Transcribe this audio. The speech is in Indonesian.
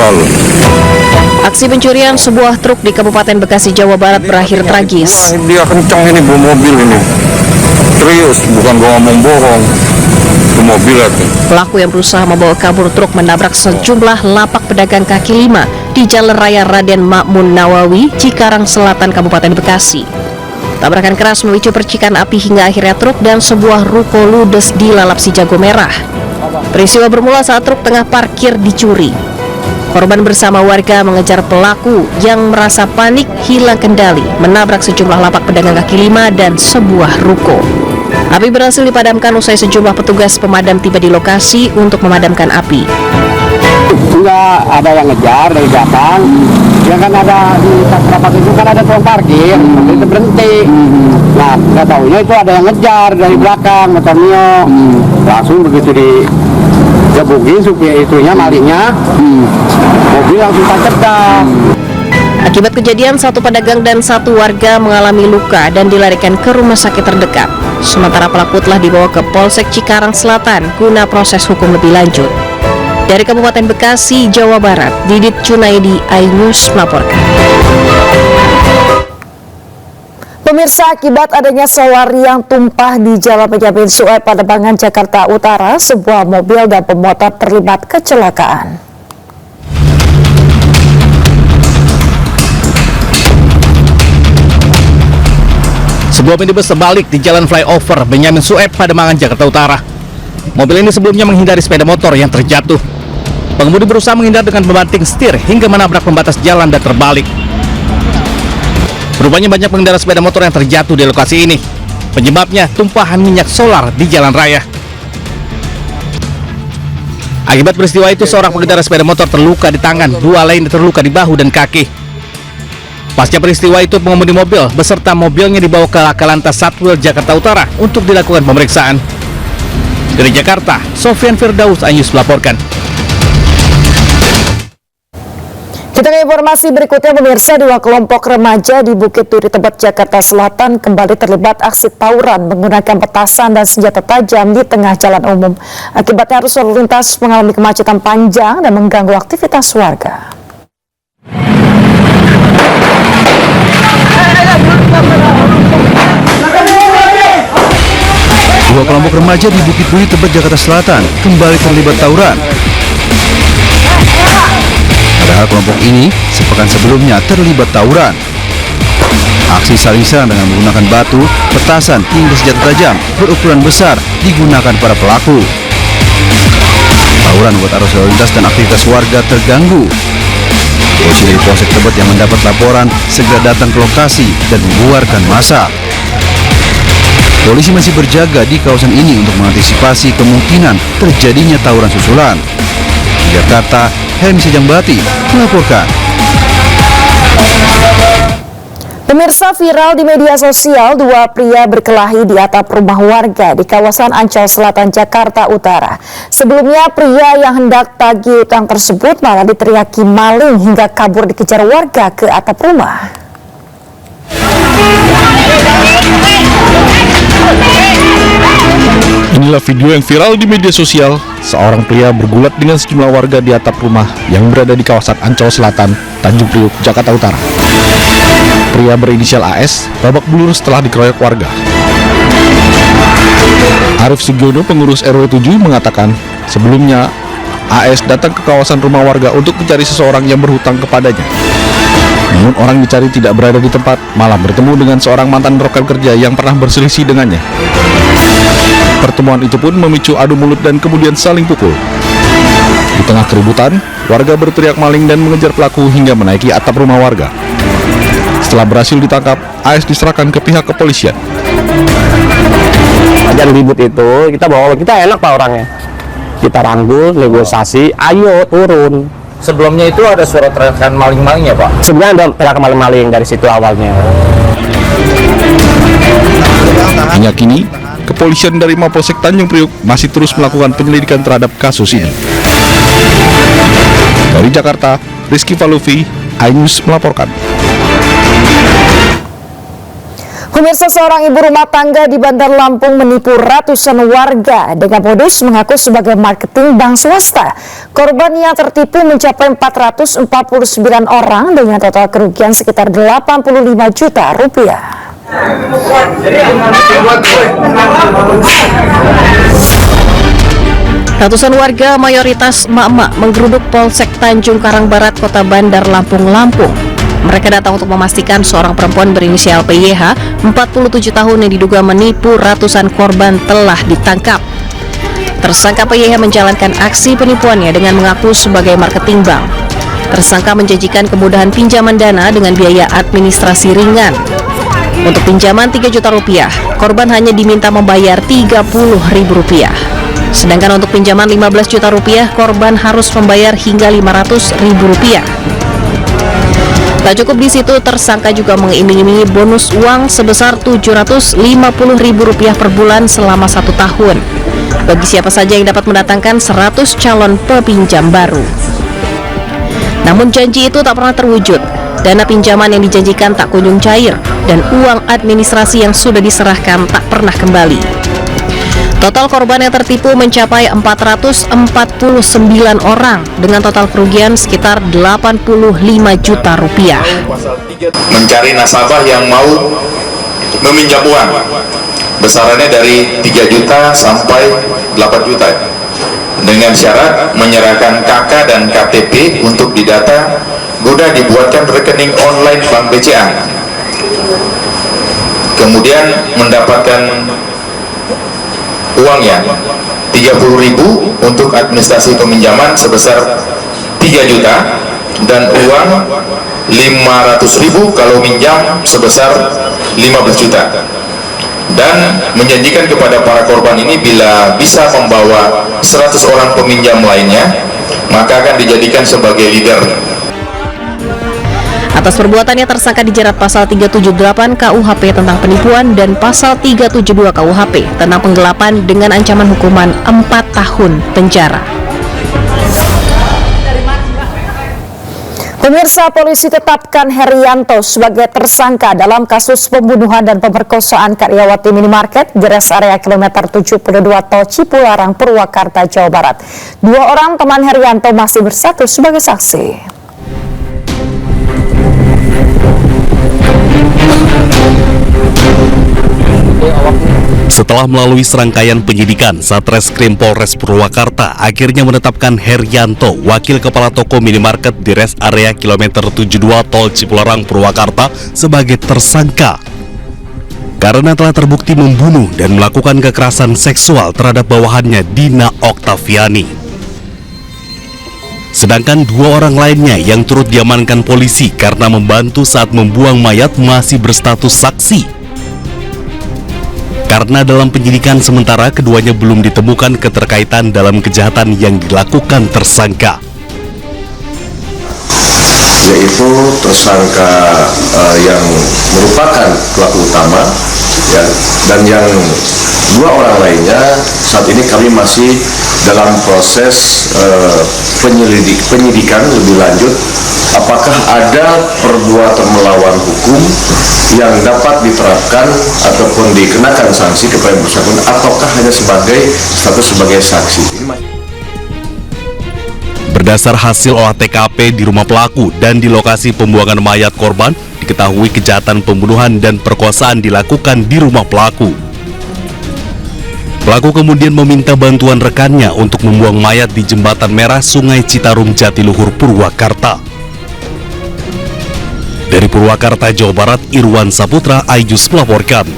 lalu. Aksi pencurian sebuah truk di Kabupaten Bekasi, Jawa Barat berakhir tragis. Dia kencang ini bawa mobil ini. Serius, bukan gua ngomong bohong. Itu mobil itu. Pelaku yang berusaha membawa kabur truk menabrak sejumlah lapak pedagang kaki lima di Jalan Raya Raden Makmun Nawawi, Cikarang Selatan, Kabupaten Bekasi. Tabrakan keras memicu percikan api hingga akhirnya truk dan sebuah ruko ludes dilalap si jago merah. Peristiwa bermula saat truk tengah parkir dicuri. Korban bersama warga mengejar pelaku yang merasa panik hilang kendali, menabrak sejumlah lapak pedagang kaki lima dan sebuah ruko. Api berhasil dipadamkan usai sejumlah petugas pemadam tiba di lokasi untuk memadamkan api. Enggak ada yang ngejar dari belakang. Ya kan ada di rapat itu kan ada tukang parkir, itu berhenti. Nah, nggak taunya itu ada yang ngejar dari belakang motornya. Langsung begitu digebukin supaya itunya malingnya, mobil langsung tancap dah. Akibat kejadian, satu pedagang dan satu warga mengalami luka dan dilarikan ke rumah sakit terdekat. Sementara pelaku telah dibawa ke Polsek Cikarang Selatan guna proses hukum lebih lanjut. Dari Kabupaten Bekasi, Jawa Barat, Didit Cunaidi, iNews melaporkan. Pemirsa, akibat adanya solar yang tumpah di Jalan Benyamin Sueb, Pademangan, Jakarta Utara, sebuah mobil dan pemotor terlibat kecelakaan. Sebuah minibus terbalik di Jalan Flyover Benyamin Sueb, Pademangan, Jakarta Utara. Mobil ini sebelumnya menghindari sepeda motor yang terjatuh. Pengemudi berusaha menghindar dengan membanting setir hingga menabrak pembatas jalan dan terbalik. Rupanya banyak pengendara sepeda motor yang terjatuh di lokasi ini. Penyebabnya tumpahan minyak solar di jalan raya. Akibat peristiwa itu, seorang pengendara sepeda motor terluka di tangan, dua lain terluka di bahu dan kaki. Pasca peristiwa itu, pengemudi mobil beserta mobilnya dibawa ke Laka Lantas Satwil Jakarta Utara untuk dilakukan pemeriksaan. Dari Jakarta, Sofyan Firdaus, iNews melaporkan. Kita ke informasi berikutnya, pemirsa. Dua kelompok remaja di Bukit Duri, Tebet, Jakarta Selatan kembali terlibat aksi tawuran menggunakan petasan dan senjata tajam di tengah jalan umum. Akibatnya arus lalu lintas mengalami kemacetan panjang dan mengganggu aktivitas warga. Dua kelompok remaja di Bukit Duri, Tebet, Jakarta Selatan kembali terlibat tawuran. Padahal kelompok ini sepekan sebelumnya terlibat tawuran. Aksi saling serang dengan menggunakan batu, petasan, hingga senjata tajam berukuran besar digunakan para pelaku. Tawuran membuat arus lalu lintas dan aktivitas warga terganggu. Polisi dari Polsek Tebet yang mendapat laporan segera datang ke lokasi dan membuarkan massa. Polisi masih berjaga di kawasan ini untuk mengantisipasi kemungkinan terjadinya tawuran susulan. Di Jakarta, Helmi Sejangbati melaporkan. Pemirsa, viral di media sosial, dua pria berkelahi di atap rumah warga di kawasan Ancol Selatan, Jakarta Utara. Sebelumnya, pria yang hendak tagih utang tersebut malah diteriaki maling hingga kabur dikejar warga ke atap rumah. Inilah video yang viral di media sosial. Seorang pria bergulat dengan sejumlah warga di atap rumah yang berada di kawasan Ancol Selatan, Tanjung Priok, Jakarta Utara. Pria berinisial AS babak belur setelah dikeroyok warga. Arif Sugiono, pengurus RW 7, mengatakan sebelumnya AS datang ke kawasan rumah warga untuk mencari seseorang yang berhutang kepadanya. Namun orang dicari tidak berada di tempat, malah bertemu dengan seorang mantan rekan kerja yang pernah berselisih dengannya. Pertemuan itu pun memicu adu mulut dan kemudian saling pukul. Di tengah keributan, warga berteriak maling dan mengejar pelaku hingga menaiki atap rumah warga. Setelah berhasil ditangkap, AS diserahkan ke pihak kepolisian. Ajan ribut itu, kita bawa, kita enak pak orangnya. Kita rangkul, negosiasi, ayo turun. Sebelumnya itu ada suara teriakan maling-maling ya Pak? Sebenarnya ada teriakan maling-maling dari situ awalnya. Hingga kini, kepolisian dari Mapolsek Tanjung Priok masih terus melakukan penyelidikan terhadap kasus ini. Dari Jakarta, Rizky Falufi, iNews melaporkan. Pemirsa, seorang ibu rumah tangga di Bandar Lampung menipu ratusan warga dengan modus mengaku sebagai marketing bank swasta. Korban yang tertipu mencapai 449 orang dengan total kerugian sekitar 85 juta rupiah. Ratusan warga mayoritas emak-emak menggeruduk Polsek Tanjung Karang Barat, Kota Bandar Lampung, Lampung. Mereka datang untuk memastikan seorang perempuan berinisial PYH, 47 tahun yang diduga menipu ratusan korban telah ditangkap. Tersangka PYH menjalankan aksi penipuannya dengan mengaku sebagai marketing bank. Tersangka menjanjikan kemudahan pinjaman dana dengan biaya administrasi ringan. Untuk pinjaman 3 juta rupiah, korban hanya diminta membayar 30.000 rupiah. Sedangkan untuk pinjaman 15 juta rupiah, korban harus membayar hingga 500.000 rupiah. Tak cukup di situ, tersangka juga mengiming-imingi bonus uang sebesar 750.000 rupiah per bulan selama 1 tahun. Bagi siapa saja yang dapat mendatangkan 100 calon pepinjam baru. Namun janji itu tak pernah terwujud. Dana pinjaman yang dijanjikan tak kunjung cair, dan uang administrasi yang sudah diserahkan tak pernah kembali. Total korban yang tertipu mencapai 449 orang dengan total kerugian sekitar 85 juta rupiah. Mencari nasabah yang mau meminjam uang besarannya dari 3 juta sampai 8 juta dengan syarat menyerahkan KK dan KTP untuk didata guna dibuatkan rekening online Bank BCA, kemudian mendapatkan uangnya 30.000 untuk administrasi peminjaman sebesar 3 juta dan uang 500.000 kalau minjam sebesar 15 juta, dan menjanjikan kepada para korban ini bila bisa membawa 100 orang peminjam lainnya maka akan dijadikan sebagai leader. Atas perbuatannya, tersangka dijerat pasal 378 KUHP tentang penipuan dan pasal 372 KUHP tentang penggelapan dengan ancaman hukuman 4 tahun penjara. Pemirsa, polisi tetapkan Herianto sebagai tersangka dalam kasus pembunuhan dan pemerkosaan karyawati minimarket di res area kilometer 72 Tol Cipularang, Purwakarta, Jawa Barat. 2 orang teman Herianto masih bersatu sebagai saksi. Setelah melalui serangkaian penyidikan, Satreskrim Polres Purwakarta akhirnya menetapkan Herianto, wakil kepala toko minimarket di res area kilometer 72 Tol Cipularang, Purwakarta, sebagai tersangka karena telah terbukti membunuh dan melakukan kekerasan seksual terhadap bawahannya, Dina Oktaviani. Sedangkan 2 orang lainnya yang turut diamankan polisi karena membantu saat membuang mayat masih berstatus saksi. Karena dalam penyidikan sementara keduanya belum ditemukan keterkaitan dalam kejahatan yang dilakukan tersangka. Yaitu tersangka yang merupakan pelaku utama ya, dan yang 2 orang lainnya saat ini kami masih dalam proses penyidikan lebih lanjut apakah ada perbuatan melawan hukum yang dapat diterapkan ataupun dikenakan sanksi kepada yang bersangkutan ataukah hanya sebagai status sebagai saksi. Berdasar hasil olah TKP di rumah pelaku dan di lokasi pembuangan mayat korban, diketahui kejahatan pembunuhan dan perkosaan dilakukan di rumah pelaku. Pelaku kemudian meminta bantuan rekannya untuk membuang mayat di Jembatan Merah Sungai Citarum, Jatiluhur, Purwakarta. Dari Purwakarta, Jawa Barat, Irwan Saputra, Ayus melaporkan.